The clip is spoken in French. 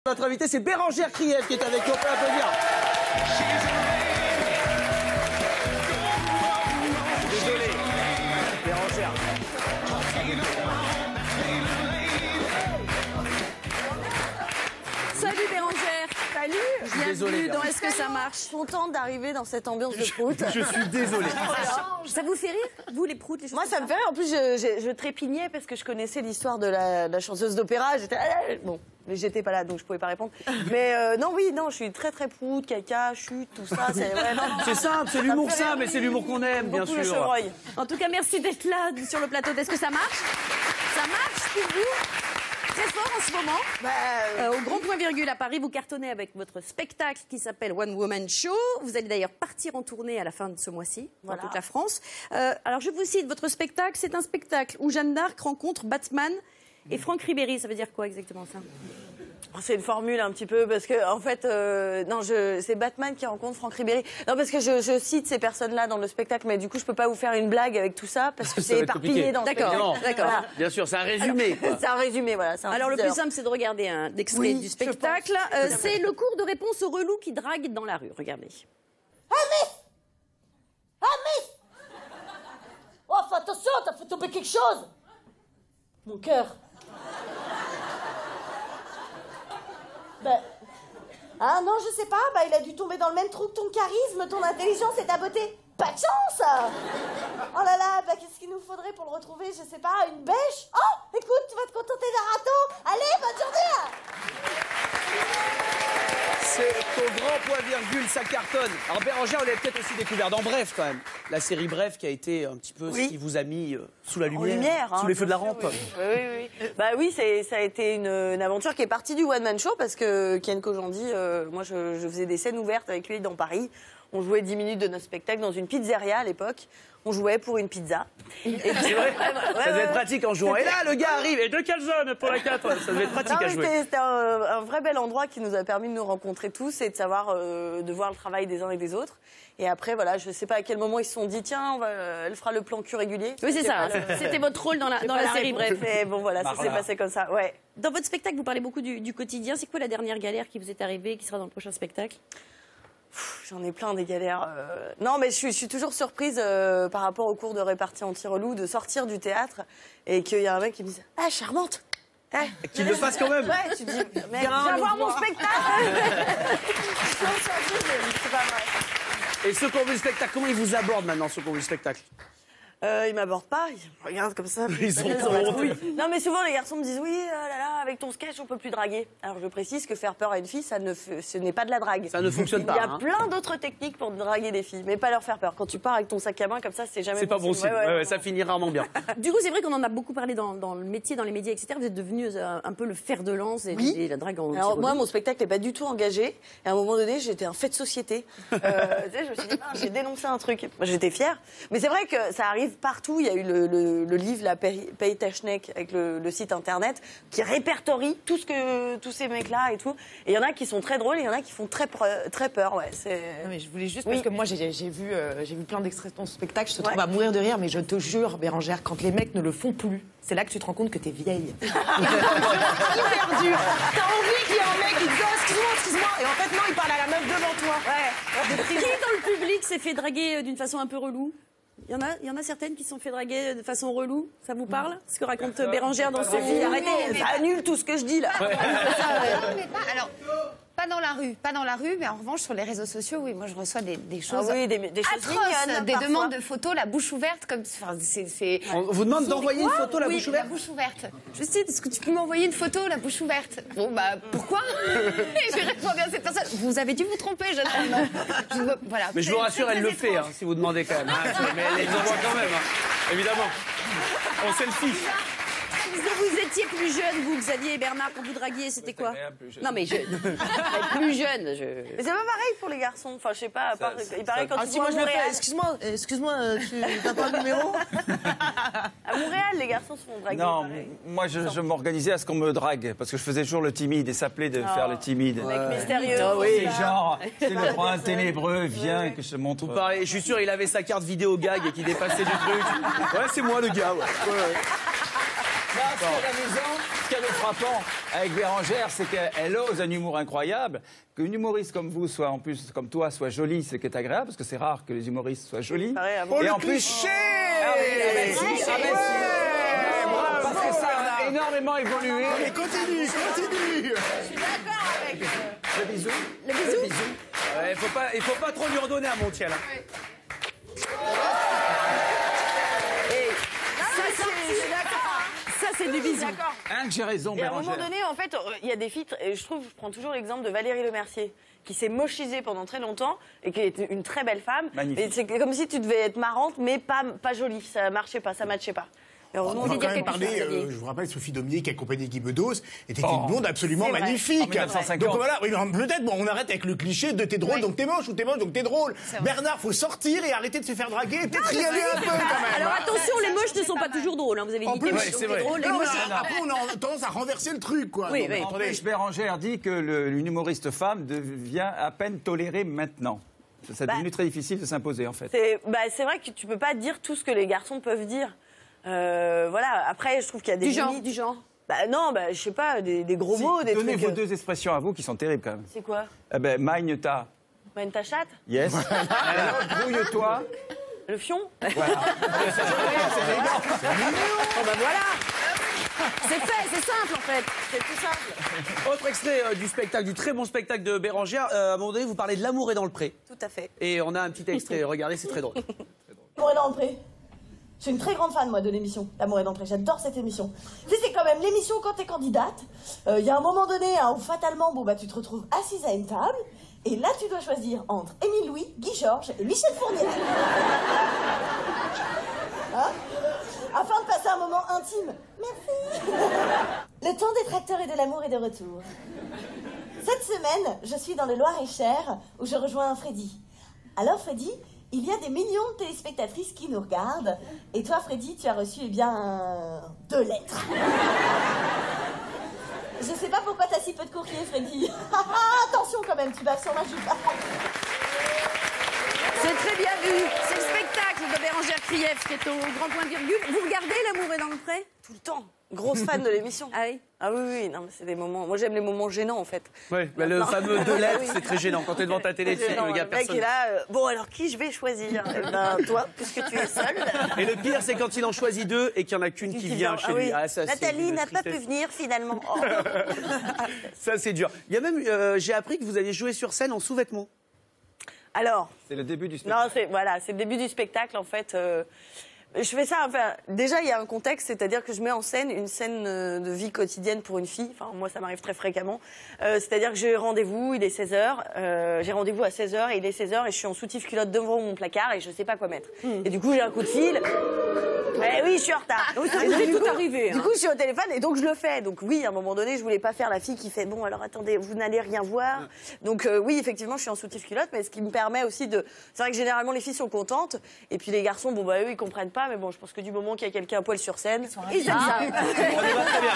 Notre invité, c'est Bérangère Krief qui est avec nous. On peut l'applaudir. Désolé, Bérangère. Salut Bérangère. Salut. Désolé, Bienvenue dans Est-ce que ça marche? Je suis contente d'arriver dans cette ambiance de prout. Je suis désolé. Ça vous fait rire, vous les proutes, les choses Moi, ça me fait rire. En plus, je trépignais parce que je connaissais l'histoire de la chanteuse d'opéra. J'étais bon, mais j'étais pas là, donc je pouvais pas répondre. Mais non, oui, non, je suis très prout, caca, chute, tout ça. C'est ouais, non. C'est simple, c'est l'humour simple, mais c'est l'humour qu'on aime, bien Beaucoup le sûr. chevreuil. En tout cas, merci d'être là sur le plateau d'Est-ce que ça marche? Ça marche pour vous? Très fort en ce moment. Au Grand Point Virgule à Paris, vous cartonnez avec votre spectacle qui s'appelle One Woman Show. Vous allez d'ailleurs partir en tournée à la fin de ce mois-ci dans toute la France. Alors je vous cite, votre spectacle, c'est un spectacle où Jeanne d'Arc rencontre Batman et Franck Ribéry. Ça veut dire quoi exactement ça? C'est une formule un petit peu parce que en fait, non, c'est Batman qui rencontre Franck Ribéry. Non, parce que je cite ces personnes-là dans le spectacle, mais du coup, je peux pas vous faire une blague avec tout ça parce que c'est éparpillé dans le spectacle. D'accord. Voilà. Bien sûr, c'est un résumé. C'est un résumé, voilà. Alors le plus simple, c'est de regarder un extrait du spectacle. C'est le cours de réponse aux relous qui draguent dans la rue. Regardez. Ah, Miss! Ah, Miss! Oh, fais attention, t'as fait tomber quelque chose! Mon cœur. Ah non, je sais pas, il a dû tomber dans le même trou que ton charisme, ton intelligence et ta beauté. Pas de chance! Oh là là, qu'est-ce qu'il nous faudrait pour le retrouver? Je sais pas, une bêche? Oh, écoute, tu vas te contenter d'un râteau. Allez, bonne journée! C'est au Grand Point Virgule, ça cartonne. Alors Bérangère, on l'avait peut-être aussi découvert dans Bref quand même. La série Bref qui a été un petit peu ce qui vous a mis sous la lumière, sous les feux de la rampe. Oui. Bah oui, ça a été une aventure qui est partie du One Man Show parce que Ken Kojandi, moi je faisais des scènes ouvertes avec lui dans Paris. On jouait 10 minutes de notre spectacle dans une pizzeria à l'époque. On jouait pour une pizza. C'est vrai, ça devait être pratique en jouant. Et là, le gars arrive, et deux calzones pour la 4. Ça devait être pratique à jouer. C'était un vrai bel endroit qui nous a permis de nous rencontrer tous et de savoir, de voir le travail des uns et des autres. Et après, voilà, je sais pas à quel moment ils se sont dit, tiens, elle fera le plan cul régulier. Oui, c'est ça. C'était votre rôle dans la série Bref. Et bon, voilà, ça s'est passé comme ça, ouais. Dans votre spectacle, vous parlez beaucoup du quotidien. C'est quoi la dernière galère qui vous est arrivée, qui sera dans le prochain spectacle? J'en ai plein des galères. Non, mais je suis toujours surprise par rapport au cours de répartie anti-relou de sortir du théâtre et qu'il y a un mec qui me dit « Ah, charmante !» Qu'il le fasse quand même. Ouais, tu te dis « Mec, viens voir mon spectacle !» C'est pas vrai. Et ceux qui ont vu le spectacle, comment ils vous abordent maintenant, ceux qui ont vu le spectacle? Ils m'abordent pas, ils me regardent comme ça. Ils ont honte. Non, mais souvent les garçons me disent oui, avec ton sketch on peut plus draguer. Alors je précise que faire peur à une fille, ce n'est pas de la drague. Ça ne fonctionne pas. Il y a plein d'autres techniques pour draguer des filles, mais pas leur faire peur. Quand tu pars avec ton sac à main comme ça, c'est jamais. C'est pas bon signe. Ouais, ça finit rarement bien. Du coup, c'est vrai qu'on en a beaucoup parlé dans le métier, dans les médias, etc. Vous êtes devenu un peu le fer de lance et la drague en. Alors moi, mon spectacle n'est pas du tout engagé. Et à un moment donné, j'étais un fait de société. Tu sais, je me suis dit, j'ai dénoncé un truc. Moi, j'étais fière. Mais c'est vrai que ça arrive partout. Il y a eu le livre, la Paye Tachnek, avec le site internet, qui répertorie tous ces mecs-là et tout. Et il y en a qui sont très drôles et il y en a qui font très peur. Ouais, non, mais je voulais juste, parce que moi j'ai vu plein d'extraits de ton spectacle, je te trouve à mourir de rire, mais je te jure, Bérangère, quand les mecs ne le font plus, c'est là que tu te rends compte que t'es vieille. Hyper dur. T'as envie qu'il y ait un mec qui te dit excuse-moi, et en fait non, il parle à la meuf devant toi. Ouais. Qui dans le public s'est fait draguer d'une façon un peu relou? Il y en a certaines qui se sont fait draguer de façon relou. Ça vous parle? Ce que raconte Bérangère dans son film. Arrêtez, ça annule tout ce que je dis là. Alors, pas dans la rue, mais en revanche sur les réseaux sociaux, oui, moi je reçois des choses des choses mignonnes, des parfois. demandes de photos, la bouche ouverte, comme, enfin, c'est. On vous demande d'envoyer une photo la bouche ouverte? La bouche ouverte. Je sais, est-ce que tu peux m'envoyer une photo la bouche ouverte? Bon pourquoi? Et j'ai répondu à cette personne. Vous avez dû vous tromper, jeune homme. Voilà. Mais je vous rassure, elle le fait, si vous demandez quand même. Mais elle les envoie quand même, évidemment. On selfie. Vous étiez plus jeune, vous, Xavier et Bernard, quand vous draguiez, c'était quoi? Non, mais plus jeune. Mais c'est pas pareil pour les garçons. Enfin, je sais pas. Il paraît quand tu vas à Montréal. Excuse-moi, tu n'as pas le numéro? À Montréal, les garçons se font draguer. Non, pareil. moi je m'organisais à ce qu'on me drague, parce que je faisais toujours le timide et s'appelait de faire le timide. Mec mystérieux. Oui, genre, c'est le prince ténébreux, viens et que je te montre. Pareil, je suis sûr, il avait sa carte vidéo gag et qu'il dépassait du truc. Ouais, c'est moi le gars, ouais. Là, ce qui est amusant, ce qui avait frappant avec Bérangère, c'est qu'elle ose un humour incroyable. Qu'une humoriste comme vous, soit en plus comme toi, soit jolie, c'est qui est agréable, parce que c'est rare que les humoristes soient jolis. Oh, et en plus, parce que ça a énormément évolué. Mais continue. Je suis d'accord avec... Le bisou. Le bisou. Il faut pas trop lui en donner à Montiel. Ça, c'est du bisou. Hein, que j'ai raison, Et à un Bérangère. moment donné, en fait, il y a des filles, et je prends toujours l'exemple de Valérie Lemercier, qui s'est mochiisée pendant très longtemps et qui était une très belle femme. Magnifique. Et c'est comme si tu devais être marrante, mais pas jolie. Ça marchait pas, ça matchait pas. On va quand même parler, je vous rappelle, Sophie Daumier qui accompagnait Guy Bedos était une blonde absolument magnifique. En 1950. Donc voilà, oui, peut-être on arrête avec le cliché de t'es drôle donc t'es moche ou t'es moche donc t'es drôle. Bernard, faut sortir et arrêter de se faire draguer et peut-être y aller un peu quand même. Alors attention, les moches ne sont pas toujours drôles. Hein. Vous avez dit que c'est vrai. drôle. Les Non, moches... après on a tendance à renverser le truc quoi. Oui, Non, mais oui. attendez. Bérangère dit que une humoriste femme devient à peine tolérée maintenant. Ça devenu très difficile de s'imposer en fait. C'est vrai que tu peux pas dire tout ce que les garçons peuvent dire. Voilà, après, je trouve qu'il y a des limites. Du genre. Non, je sais pas, des gros mots, des Donnez trucs... vos deux expressions à vous qui sont terribles quand même. C'est quoi? Magne ta. Une ta chatte? Yes. Alors, grouille-toi. Le fion? Voilà. Voilà! C'est fait, c'est simple en fait. C'est tout simple. Autre extrait du spectacle, du très bon spectacle de Bérangère. À un moment donné, vous parlez de L'amour est dans le pré. Tout à fait. Et on a un petit extrait. Regardez, c'est très drôle. L'amour est dans le pré. Je suis une très grande fan, moi, de l'émission L'amour est dans le pré. J'adore cette émission. Tu sais, c'est quand même l'émission quand t'es candidate. Il y a un moment donné où fatalement, tu te retrouves assise à une table. Et là, tu dois choisir entre Émile Louis, Guy Georges et Michel Fournier. Hein? Afin de passer un moment intime. Merci. Le temps des tracteurs et de l'amour est de retour. Cette semaine, je suis dans le Loir-et-Cher où je rejoins Freddy. Alors, Freddy, il y a des millions de téléspectatrices qui nous regardent. Et toi, Freddy, tu as reçu, 2 lettres. Je sais pas pourquoi t'as si peu de courrier, Freddy. Attention quand même, tu vas sur ma jupe. C'est très bien vu. C'est le spectacle de Bérangère Krief qui est au grand point virgule. Vous regardez L'amour est dans le pré? Tout le temps. Grosse fan de l'émission. Ah oui? Ah oui, non, mais c'est des moments... Moi, j'aime les moments gênants, en fait. Ouais, le fameux 2 lettres, c'est très gênant. Quand t'es devant ta télé, tu sais que le gars, Le mec personne. est là, bon, alors qui je vais choisir? Toi, puisque tu es seul. Et le pire, c'est quand il en choisit 2 et qu'il n'y en a qu'une qui vient chez lui. Ah, ça, c'est Nathalie une n'a pas pu tristesse. venir, finalement. Oh. Ça, c'est dur. Il y a même, j'ai appris que vous alliez jouer sur scène en sous-vêtements. Alors, C'est le début du spectacle. non, c'est le début du spectacle, en fait. Je fais ça, déjà, il y a un contexte, c'est-à-dire que je mets en scène une scène de vie quotidienne pour une fille. Enfin, moi, ça m'arrive très fréquemment. C'est-à-dire que j'ai rendez-vous, il est 16h. J'ai rendez-vous à 16h et il est 16h et je suis en soutif culotte devant mon placard et je sais pas quoi mettre. Et du coup, j'ai un coup de fil. Eh oui, je suis en retard. Ça vous est tout arrivé. Du coup, je suis au téléphone et donc je le fais. Donc oui, à un moment donné, je voulais pas faire la fille qui fait bon, alors attendez, vous n'allez rien voir. Donc oui, effectivement, je suis en soutif culotte, mais ce qui me permet aussi de. C'est vrai que généralement les filles sont contentes et puis les garçons, eux, ils comprennent pas. Mais bon, je pense que du moment qu'il y a quelqu'un à poil sur scène, ils aiment ça. On y va très bien.